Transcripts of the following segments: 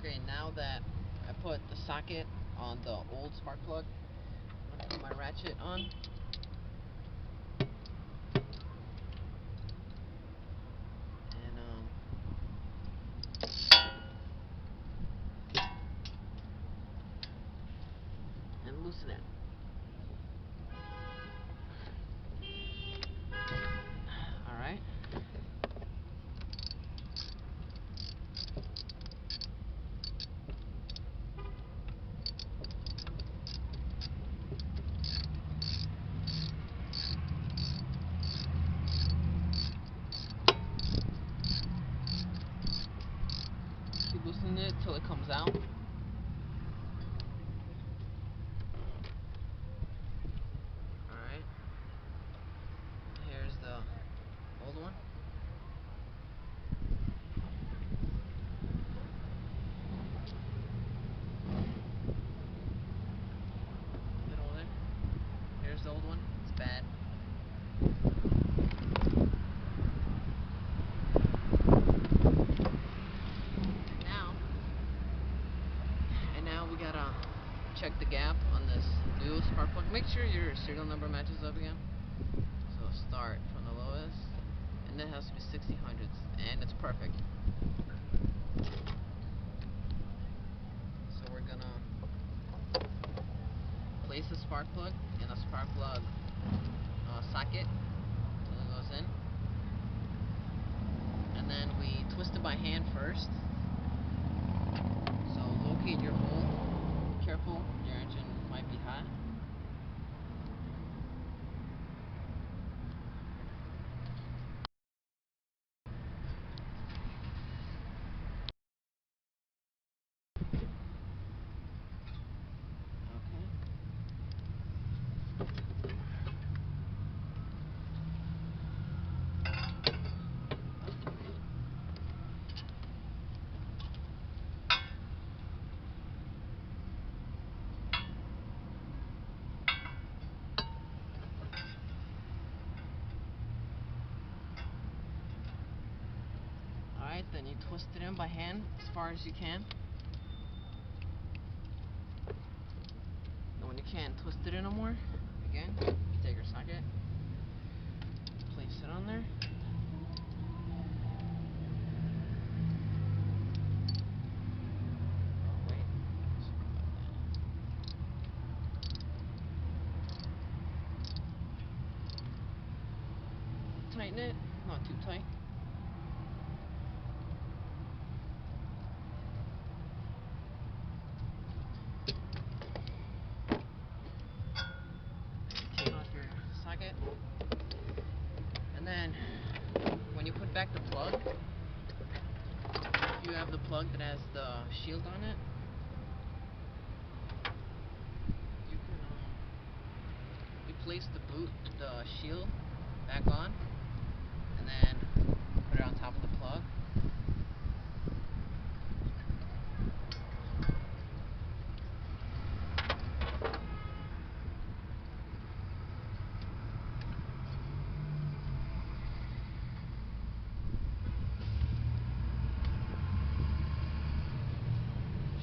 Okay, now that I put the socket on the old spark plug, I'm gonna put my ratchet on. And loosen it. Alright. Keep loosening it till it comes out. Alright. Here's the old one. Get over there. Here's the old one. It's bad. And now we gotta check the gap on this new spark plug. Make sure your serial number matches up again. So start from the lowest, and then it has to be 60/100, and it's perfect. So we're gonna place the spark plug in a spark plug socket until it goes in, and then we twist it by hand first. So locate your hole. Be careful, your engine might be hot. Alright, then you twist it in by hand as far as you can. And when you can't twist it in no more, again, you take your socket, place it on there. Oh, wait. Tighten it, not too tight. Take off your socket. And then, when you put back the plug, if you have the plug that has the shield on it, you can replace the shield back on, and then put it on top of the plug.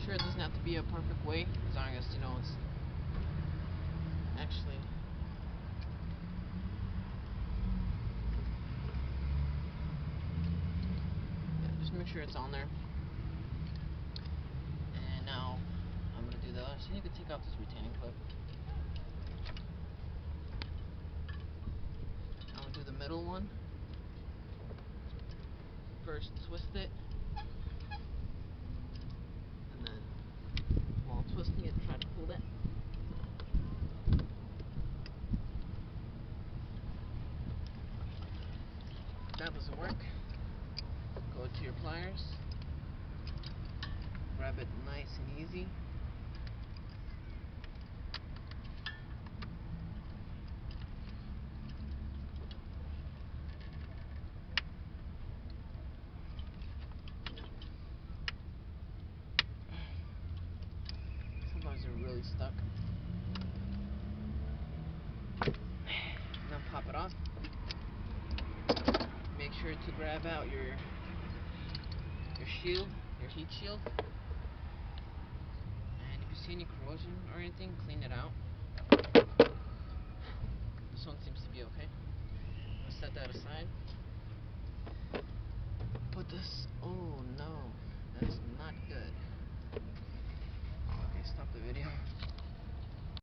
Sure, it doesn't have to be a perfect way, as long as, you know, it's actually just make sure it's on there. And now I'm gonna do the other. So you can take off this retaining clip. I'm gonna do the middle one. First twist it, and then while twisting it, try to pull it. If that doesn't work, go to your pliers, grab it nice and easy. Sometimes they're really stuck. Now pop it off. Make sure to grab out your shield, your heat shield. see any corrosion or anything, clean it out. This one seems to be okay.